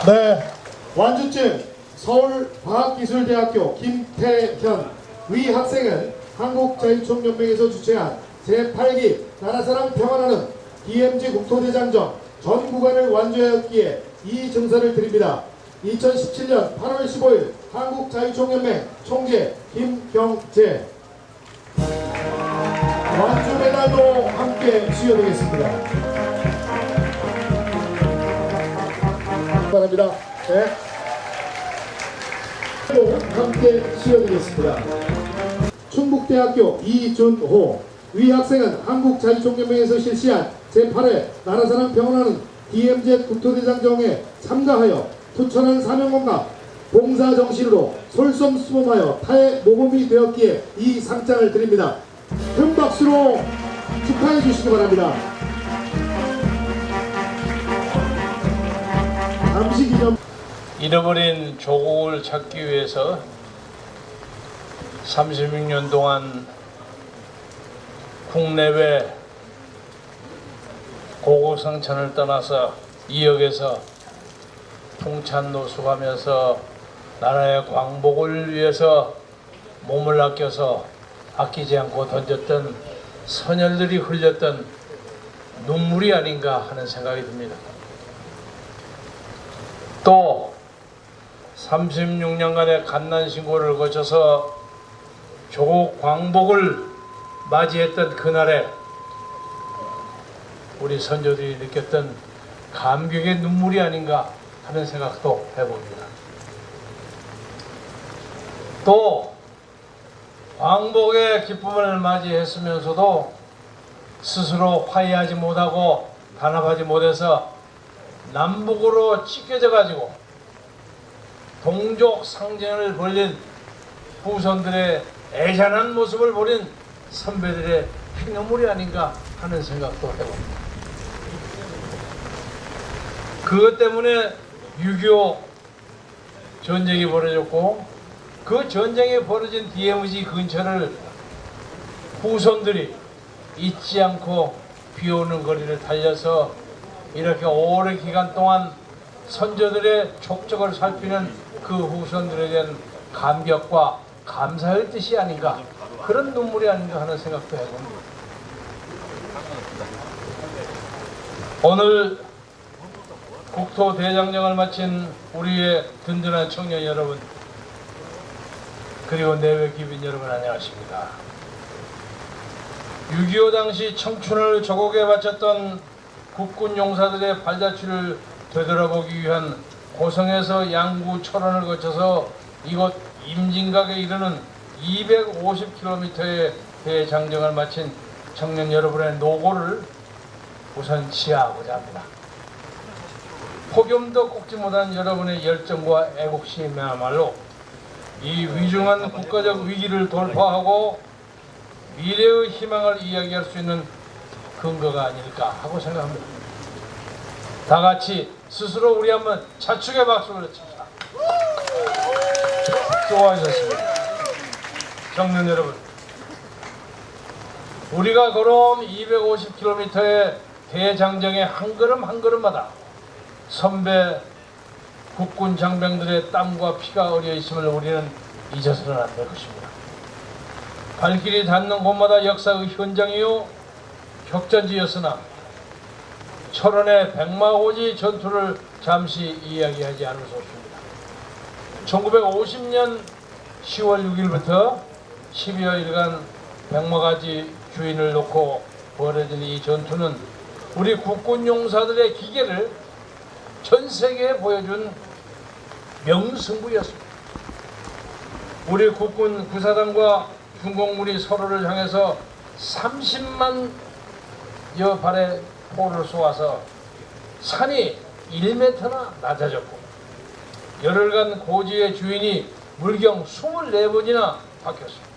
네, 완주증 서울과학기술대학교 김태현 위 학생은 한국자유총연맹에서 주최한 제8기 나라사랑 평안하는 DMZ 국토대장정 전 구간을 완주하였기에 이 증서를 드립니다. 2017년 8월 15일 한국자유총연맹 총재 김경재. 완주 메달도 함께 수여되겠습니다. 바랍니다. 네. 또 함께 수여되겠습니다. 충북대학교 이준호 위 학생은 한국자유총연맹에서 실시한 제8회 나라사랑 평안하는 DMZ 국토대장정에 참가하여 투철한 사명감과 봉사정신으로 솔선수범하여 타의 모범이 되었기에 이 상장을 드립니다. 큰 박수로 축하해 주시기 바랍니다. 잠시 기념. 잃어버린 조국을 찾기 위해서 36년 동안 국내외 고고성천을 떠나서 이역에서 풍찬 노숙하면서 나라의 광복을 위해서 몸을 아껴서 아끼지 않고 던졌던 선열들이 흘렸던 눈물이 아닌가 하는 생각이 듭니다. 또 36년간의 갓난신고를 거쳐서 조국 광복을 맞이했던 그날에 우리 선조들이 느꼈던 감격의 눈물이 아닌가 하는 생각도 해봅니다. 또 광복의 기쁨을 맞이했으면서도 스스로 화해하지 못하고 단합하지 못해서 남북으로 찢겨져 가지고 동족 상쟁을 벌린 후손들의 애잔한 모습을 보린 선배들의 피눈물이 아닌가 하는 생각도 해봅니다. 그것 때문에 6.25 전쟁이 벌어졌고 그 전쟁이 벌어진 DMZ 근처를 후손들이 잊지 않고 비오는 거리를 달려서 이렇게 오랜 기간 동안 선조들의 족적을 살피는 그 후손들에겐 감격과 감사의 뜻이 아닌가, 그런 눈물이 아닌가 하는 생각도 해봅니다. 오늘 국토대장정을 마친 우리의 든든한 청년 여러분, 그리고 내외 귀빈 여러분, 안녕하십니까. 6.25 당시 청춘을 조국에 바쳤던 국군 용사들의 발자취를 되돌아보기 위한 고성에서 양구 철원을 거쳐서 이곳 임진각에 이르는 250km의 대장정을 마친 청년 여러분의 노고를 우선 치하하고자 합니다. 폭염도 꺾지 못한 여러분의 열정과 애국심이야말로 이 위중한 국가적 위기를 돌파하고 미래의 희망을 이야기할 수 있는 근거가 아닐까 하고 생각합니다. 다 같이 스스로 우리 한번 자축의 박수를 칩시다. 수고하셨습니다. 청년 여러분, 우리가 걸어온 250km의 대장정의 한 걸음 한 걸음마다 선배 국군 장병들의 땀과 피가 어려 있음을 우리는 잊어서는 안 될 것입니다. 발길이 닿는 곳마다 역사의 현장이요 격전지였으나 철원의 백마고지 전투를 잠시 이야기하지 않을 수 없습니다. 1950년 10월 6일부터 12여일간 백마가지 주인을 놓고 벌어진 이 전투는 우리 국군 용사들의 기계를 전 세계에 보여준 명승부였습니다. 우리 국군 구사단과 중공군이 서로를 향해서 30만 여 발의 포를 쏘아서 산이 1m나 낮아졌고 열흘간 고지의 주인이 물경 24번이나 바뀌었습니다.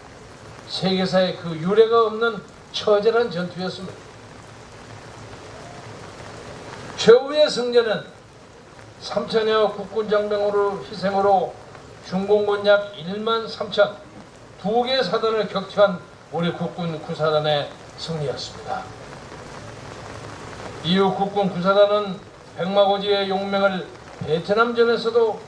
세계사에 그 유례가 없는 처절한 전투였습니다. 최후의 승자는 3천여 국군 장병으로 희생으로 중공군 약 1만 3천 2개 사단을 격추한 우리 국군 구사단의 승리였습니다. 이후 국군 구사단은 백마고지의 용맹을 베트남전에서도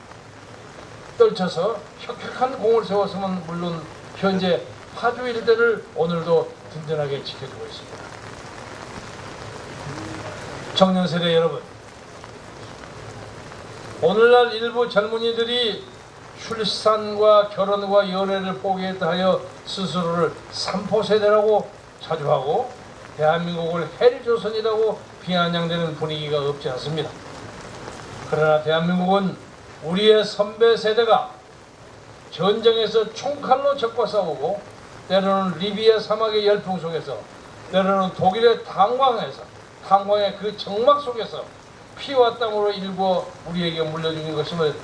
떨쳐서 혁혁한 공을 세웠으면 물론 현재 파주 일대를 오늘도 든든하게 지켜주고 있습니다. 청년세대 여러분, 오늘날 일부 젊은이들이 출산과 결혼과 연애를 포기했다 하여 스스로를 삼포세대라고 자주하고 대한민국을 헬조선이라고 비아냥대는 분위기가 없지 않습니다. 그러나 대한민국은 우리의 선배 세대가 전쟁에서 총칼로 적과 싸우고 때로는 리비아 사막의 열풍 속에서 때로는 독일의 탄광의 그 정막 속에서 피와 땀으로 일구어 우리에게 물려주는 것임을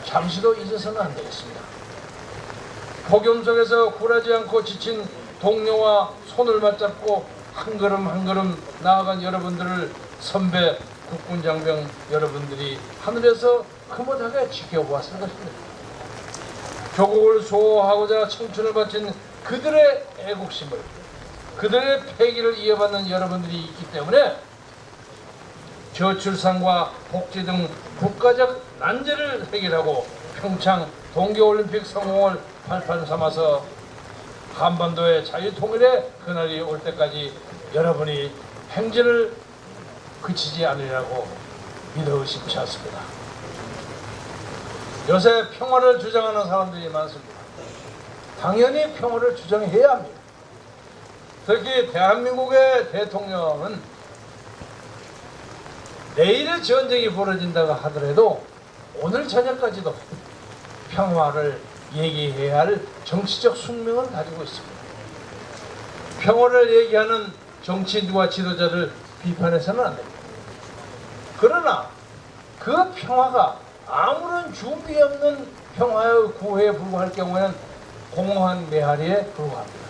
잠시도 잊어서는 안 되겠습니다. 폭염 속에서 굴하지 않고 지친 동료와 손을 맞잡고 한 걸음 한 걸음 나아간 여러분들을 선배 국군 장병 여러분들이 하늘에서 흐뭇하게 지켜보았을 것입니다. 조국을 수호하고자 청춘을 바친 그들의 애국심을, 그들의 패기를 이어받는 여러분들이 있기 때문에 저출산과 복지 등 국가적 난제를 해결하고 평창 동계올림픽 성공을 발판 삼아서 한반도의 자유통일의 그날이 올 때까지 여러분이 행진을 그치지 않으리라고 믿어 의심치 않습니다. 요새 평화를 주장하는 사람들이 많습니다. 당연히 평화를 주장해야 합니다. 특히 대한민국의 대통령은 내일 전쟁이 벌어진다고 하더라도 오늘 저녁까지도 평화를 얘기해야 할 정치적 숙명을 가지고 있습니다. 평화를 얘기하는 정치인과 지도자를 비판해서는 안 됩니다. 그러나 그 평화가 아무런 준비 없는 평화의 구호에 불과할 경우에는 공허한 메아리에 불과합니다.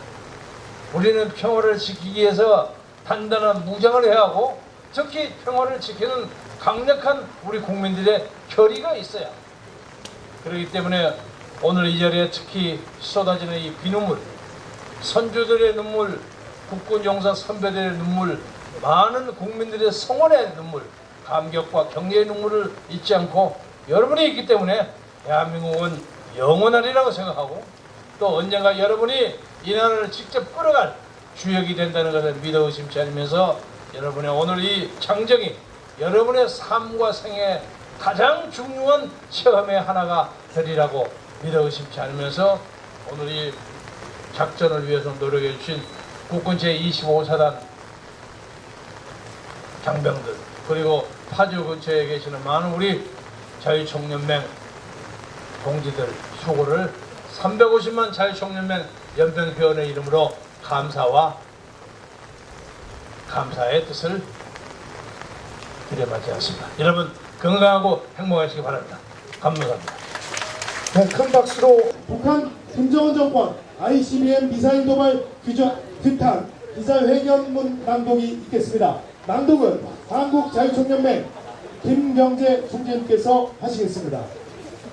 우리는 평화를 지키기 위해서 단단한 무장을 해야 하고 특히 평화를 지키는 강력한 우리 국민들의 결의가 있어야 합니다. 그렇기 때문에 오늘 이 자리에 특히 쏟아지는 이 비눈물, 선조들의 눈물, 국군 용사 선배들의 눈물, 많은 국민들의 성원의 눈물, 감격과 격려의 눈물을 잊지 않고 여러분이 있기 때문에 대한민국은 영원하리라고 생각하고 또 언젠가 여러분이 이 나라를 직접 끌어갈 주역이 된다는 것을 믿어 의심치 않으면서 여러분의 오늘 이 장정이 여러분의 삶과 생애 가장 중요한 체험의 하나가 되리라고 믿어 의심치 않으면서 오늘 이 작전을 위해서 노력해 주신 국군 제25사단 장병들 그리고 파주 근처에 계시는 많은 우리 자유총연맹 동지들 수고를 350만 자유총연맹 연맹회원의 이름으로 감사의 뜻을 드려받지 않습니다. 여러분 건강하고 행복하시기 바랍니다. 감사합니다. 네, 큰 박수로 북한 김정은 정권 ICBM 미사일 도발 규탄 기자회견문 낭독이 있겠습니다. 낭독은 한국자유총연맹 김병재 총재님께서 하시겠습니다.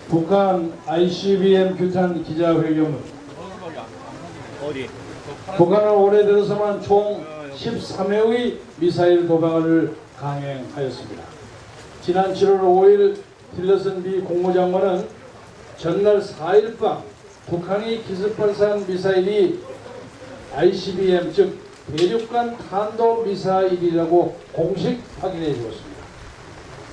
북한 ICBM 규탄 기자회견문. 북한은 올해 들어서만 총 13회의 미사일 도발을 강행하였습니다. 지난 7월 5일 틸러슨 미 국무장관은 전날 4일 밤 북한이 기습 발사한 미사일이 ICBM 즉 대륙간 탄도미사일이라고 공식 확인해 주었습니다.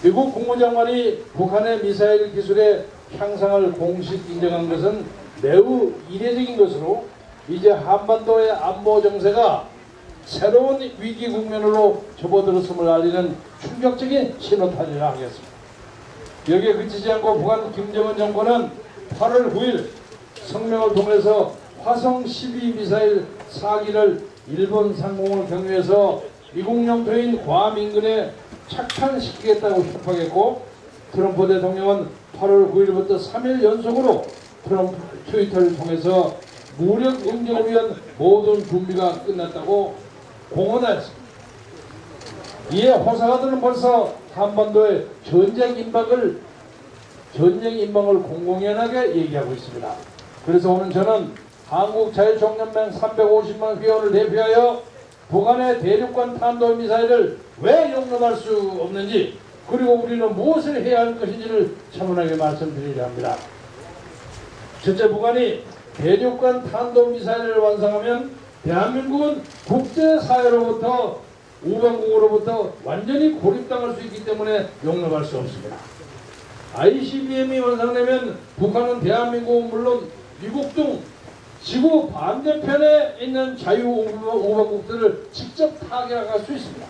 미국 국무장관이 북한의 미사일 기술의 향상을 공식 인정한 것은 매우 이례적인 것으로 이제 한반도의 안보 정세가 새로운 위기 국면으로 접어들었음을 알리는 충격적인 신호탄이라 하겠습니다. 여기에 그치지 않고 북한 김정은 정권은 8월 9일 성명을 통해서 화성 12 미사일 4기를 일본 상공을 경유해서 미국 영토인 괌 인근에 착탄시키겠다고 협박했고 트럼프 대통령은 8월 9일부터 3일 연속으로 트럼프 트위터를 통해서 무력 응징을 위한 모든 준비가 끝났다고 공언하였습니다. 이에 호사가들은 벌써 한반도의 전쟁 임박을 공공연하게 얘기하고 있습니다. 그래서 오늘 저는 한국자유총연맹 350만 회원을 대표하여 북한의 대륙간 탄도미사일을 왜 용납할 수 없는지 그리고 우리는 무엇을 해야 할 것인지를 차분하게 말씀드리려 합니다. 첫째, 북한이 대륙간 탄도미사일을 완성하면 대한민국은 국제사회로부터 우방국으로부터 완전히 고립당할 수 있기 때문에 용납할 수 없습니다. ICBM이 완성되면 북한은 대한민국은 물론 미국 등 지구 반대편에 있는 자유우방국들을 직접 타격할 수 있습니다.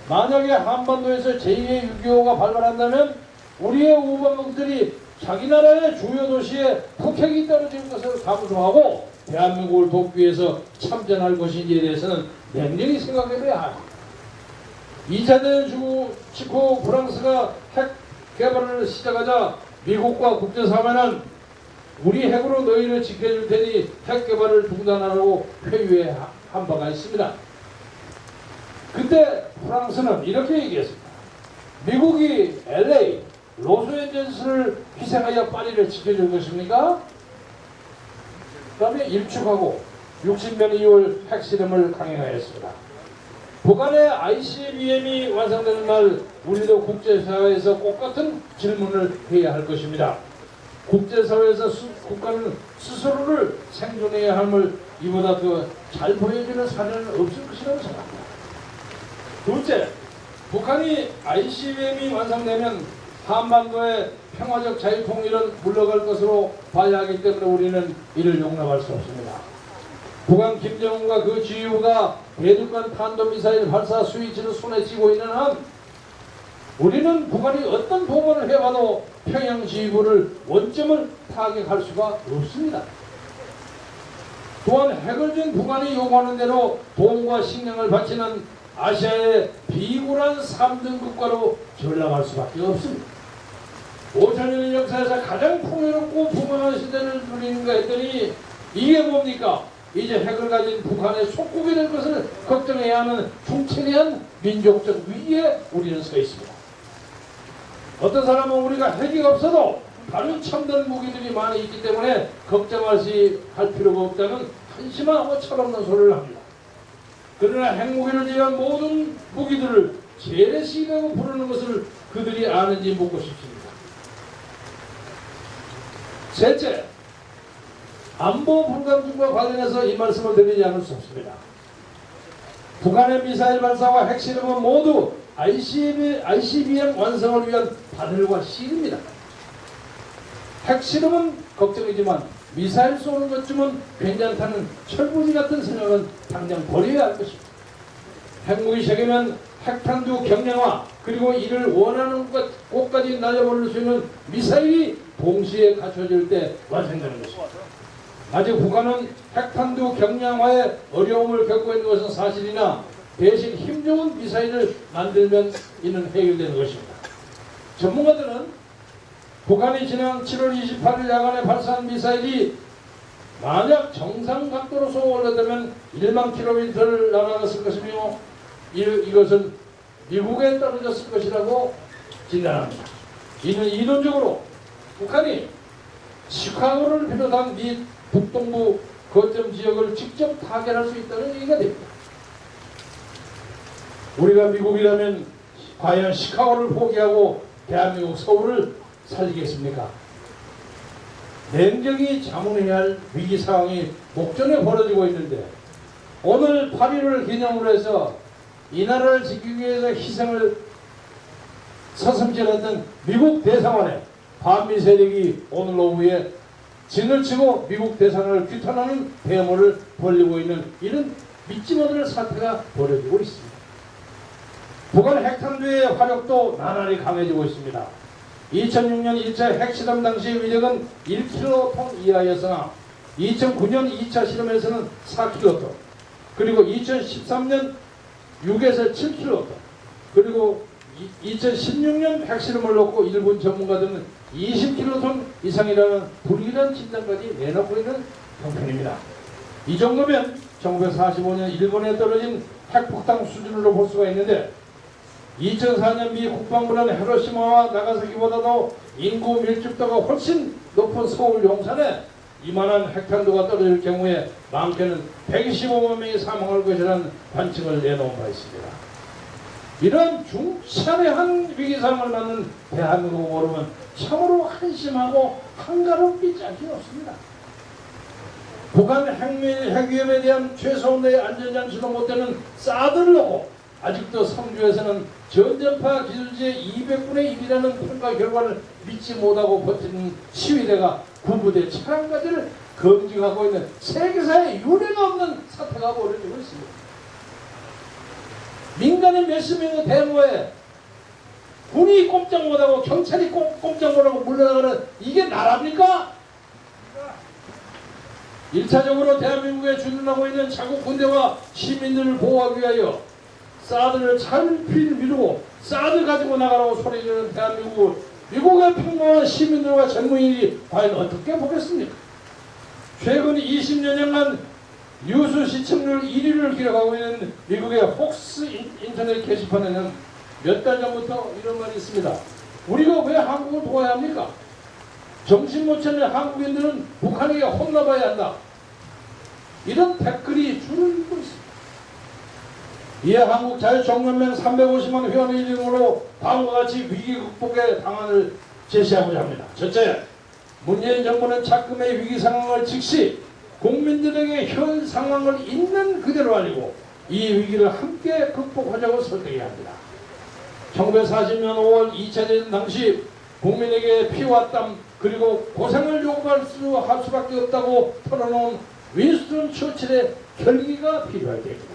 만약에 한반도에서 제2의 6.25가 발발한다면 우리의 우방국들이 자기 나라의 주요 도시에 폭격이 떨어진 것을 감수하고 대한민국을 돕기 위해서 참전할 것인지에 대해서는 냉정히 생각해봐야 합니다. 2차 대전 직후 프랑스가 핵 개발을 시작하자 미국과 국제사회는 우리 핵으로 너희를 지켜줄 테니 핵 개발을 중단하라고 회유한 바가 있습니다. 그때 프랑스는 이렇게 얘기했습니다. 미국이 LA, 로스앤젤레스를 희생하여 파리를 지켜줄 것입니까? 그 다음에 일축하고 60년 2월 핵실험을 강행하였습니다. 북한의 ICBM이 완성되는 날 우리도 국제사회에서 똑같은 질문을 해야 할 것입니다. 국제사회에서 국가는 스스로를 생존해야 함을 이보다 더 잘 보여주는 사례는 없을 것이라고 생각합니다. 둘째, 북한이 ICBM이 완성되면 한반도의 평화적 자유통일은 물러갈 것으로 봐야 하기 때문에 우리는 이를 용납할 수 없습니다. 북한 김정은과 그 지휘부가 대륙간 탄도미사일 발사 스위치를 손에 쥐고 있는 한 우리는 북한이 어떤 동원을 해봐도 평양 지휘부를 원점을 타격할 수가 없습니다. 또한 핵을 준 북한이 요구하는 대로 돈과 식량을 바치는 아시아의 비굴한 3등 국가로 전락할 수밖에 없습니다. 5천년의 역사에서 가장 풍요롭고 부강한 시대를 누리는가 했더니 이게 뭡니까? 이제 핵을 가진 북한의 속국이 될 것을 걱정해야 하는 중천외한 민족적 위기에 우리는 서 있습니다. 어떤 사람은 우리가 핵이 없어도 다른 첨단 무기들이 많이 있기 때문에 걱정할 필요가 없다는 한심하고 철없는 소리를 합니다. 그러나 핵무기를 제외한 모든 무기들을 재래식이라고 부르는 것을 그들이 아는지 묻고 싶습니다. 셋째, 안보 불감증과 관련해서 이 말씀을 드리지 않을 수 없습니다. 북한의 미사일 발사와 핵실험은 모두 ICBM 완성을 위한 바늘과 실입니다. 핵실험은 걱정이지만 미사일 쏘는 것쯤은 괜찮다는 철부지 같은 생각은 당장 버려야 할 것입니다. 핵무기 세계면 핵탄두 경량화 그리고 이를 원하는 곳까지 날려버릴 수 있는 미사일이 동시에 갖춰질 때 완성되는 것입니다. 아직 북한은 핵탄두 경량화에 어려움을 겪고 있는 것은 사실이나 대신 힘 좋은 미사일을 만들면 이는 해결되는 것입니다. 전문가들은 북한이 지난 7월 28일 야간에 발사한 미사일이 만약 정상 각도로 쏘아올렸다면 1만 킬로미터를 날아갔을 것이며 이것은 미국에 떨어졌을 것이라고 진단합니다. 이는 이론적으로 북한이 시카고를 비롯한 미 북동부 거점 지역을 직접 타결할 수 있다는 얘기가 됩니다. 우리가 미국이라면 과연 시카고를 포기하고 대한민국 서울을 살리겠습니까? 냉정히 자문해야 할 위기 상황이 목전에 벌어지고 있는데 오늘 8.15를 기념으로 해서 이 나라를 지키기 위해서 희생을 서슴지 않았던 미국 대사관에 반미 세력이 오늘 오후에 진을 치고 미국 대사관을 규탄하는 대모를 벌리고 있는 이런 믿지 못할 사태가 벌어지고 있습니다. 북한 핵탄두의 화력도 나날이 강해지고 있습니다. 2006년 1차 핵실험 당시의 위력은 1킬로톤 이하였으나 2009년 2차 실험에서는 4킬로톤 그리고 2013년 6에서 7킬로톤 그리고 2016년 핵실험을 놓고 일본 전문가들은 20킬로톤 이상이라는 불길한 진단까지 내놓고 있는 형편입니다. 이 정도면 1945년 일본에 떨어진 핵폭탄 수준으로 볼 수가 있는데 2004년 미 국방부는 히로시마와 나가사키보다도 인구 밀집도가 훨씬 높은 서울 용산에 이만한 핵탄두가 떨어질 경우에 많게는 125만 명이 사망할 것이라는 관측을 내놓은 바 있습니다. 이런 중차대한 위기 상황을 맞는 대한민국을 보면 참으로 한심하고 한가롭지 않게 없습니다. 북한 핵위협에 대한 최소한의 안전장치도 못되는 사드를 놓고 아직도 성주에서는 전전파 기술지의 200분의 1이라는 평가 결과를 믿지 못하고 버티는 시위대가 군부대 차량까지를 검증하고 있는 세계사에 유례가 없는 사태가 벌어지고 있습니다. 민간인 몇십 명의 대모에 군이 꼼짝 못하고 경찰이 꼼짝 못하고 물러나가는 이게 나라입니까? 1차적으로 대한민국에 주둔하고 있는 자국 군대와 시민들을 보호하기 위하여 사드를 차일피일 미루고 사드 가지고 나가라고 소리지르는 대한민국을 미국의 평범한 시민들과 젊은이들이 과연 어떻게 보겠습니까? 최근 20여년간 뉴스 시청률 1위를 기록하고 있는 미국의 폭스 인터넷 게시판에는 몇 달 전부터 이런 말이 있습니다. 우리가 왜 한국을 도와야 합니까? 정신 못 차린 한국인들은 북한에게 혼나봐야 한다. 이런 댓글이 줄을 잇고 있습니다. 이에 한국자유총연맹 350만 회원의 이름으로 다음과 같이 위기 극복의 방안을 제시하고자 합니다. 첫째, 문재인 정부는 작금의 위기 상황을 즉시 국민들에게 현 상황을 있는 그대로 알리고 이 위기를 함께 극복하자고 설득해야 합니다. 1940년 5월 2차 대전 당시 국민에게 피와 땀 그리고 고생을 요구할 수밖에 없다고 털어놓은 윈스턴 처칠의 결기가 필요할 때입니다.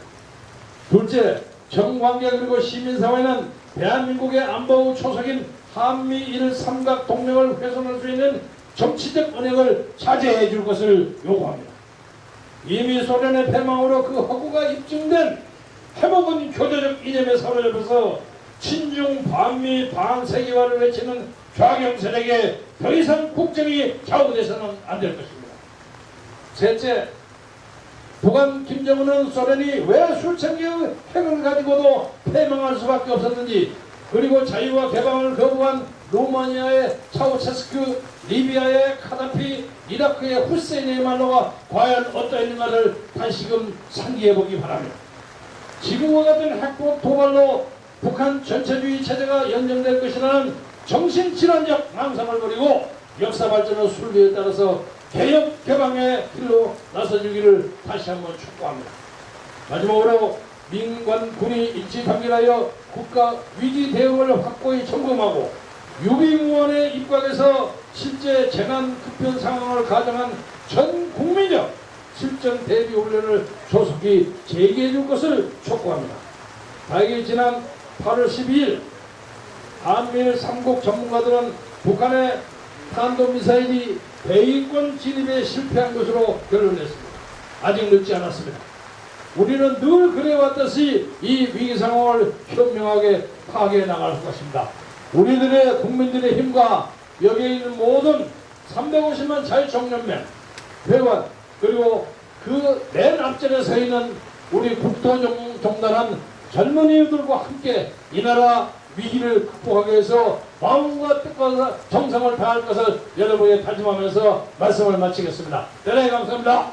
둘째, 정관계 그리고 시민사회는 대한민국의 안보의 초석인 한미일 삼각 동맹을 훼손할 수 있는 정치적 은행을 자제해 줄 것을 요구합니다. 이미 소련의 패망으로 그 허구가 입증된 해먹은 교조적 이념에 사로잡혀서 친중 반미 반세계화를 외치는 좌경 세력에 더 이상 국정이 좌우돼서는 안 될 것입니다. 셋째, 북한 김정은은 소련이 왜 수천 개의 핵을 가지고도 패망할 수밖에 없었는지, 그리고 자유와 개방을 거부한 루마니아의 차우체스크, 리비아의 카다피, 이라크의 후세인의 말로가 과연 어떠했는가를 다시금 상기해보기 바랍니다. 지금과 같은 핵폭 도발로 북한 전체주의 체제가 연정될 것이라는 정신질환적 망상을 버리고 역사 발전의 순리에 따라서 개혁 개방의 길로 나서주기를 다시 한번 촉구합니다. 마지막으로 민관 군이 일치 단결하여 국가 위기 대응을 확고히 점검하고 유비무원에 입각해서 실제 재난 급변 상황을 가정한 전 국민적 실전 대비 훈련을 조속히 재개해 줄 것을 촉구합니다. 다행히 지난 8월 12일 한미일 3국 전문가들은 북한의 탄도미사일이 대위권 진입에 실패한 것으로 결론냈습니다. 아직 늦지 않았습니다. 우리는 늘 그래왔듯이 이 위기 상황을 현명하게 파괴해 나갈 것입니다. 우리들의 국민들의 힘과 여기에 있는 모든 350만 자유총연맹 회원 그리고 그 맨 앞전에 서 있는 우리 국토종단한 젊은이들과 함께 이 나라 위기를 극복하기 위해서 마음과 뜻과 정성을 다할 것을 여러분에 다짐하면서 말씀을 마치겠습니다. 대단히 감사합니다.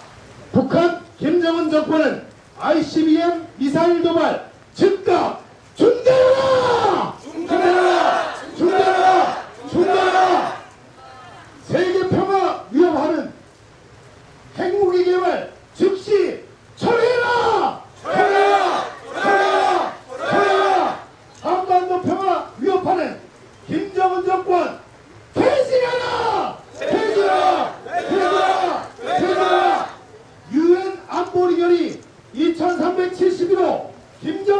북한 김정은 정권은 ICBM 미사일 도발 즉각 중단하라! 중단하라! 중단하라! 중단하라! 세계 평화 위협하는 핵무기 개발 즉시 철회해라! 철회해라! 철회해라! 철회해라! 한반도 평화 위협하는 김정은 정권 퇴진하라! 퇴진하라! 퇴진하라! 퇴진하라! 유엔 안보리결의 2371호 김정은